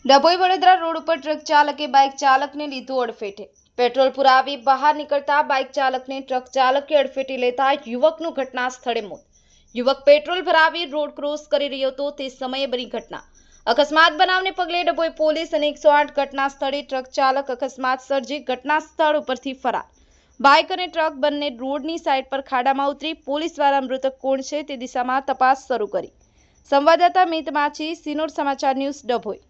Dabhoi Vadodara road ઉપર truck ચાલકે bike ચાલકને લીધું અડફેટે। પેટ્રોલ પુરાવી બહાર નીકળતા બાઇક ચાલકને ટ્રક ચાલકે અડફેટે લેતા યુવકનું ઘટના સ્થળે મોત। યુવક પેટ્રોલ ભરાવી રોડ ક્રોસ કરી રહ્યો હતો તે સમયે બની ઘટના। અકસ્માત બનાવને પગલે ડભોઈ પોલીસ અને 108 ઘટના સ્થળે ટ્રક ચાલક અકસ્માત સર્જી ઘટના સ્થળ ઉપરથી ફરાર। બાઇક અને ટ્રક બંને રોડની સાઈડ પર ખાડામાં ઉતરી પોલીસ દ્વારા મૃતક કોણ છે તે દિશામાં તપાસ શરૂ કરી। સંવાદદાતા મિત માછી, સિનોર સમાચાર ન્યૂઝ, ડભોઈ।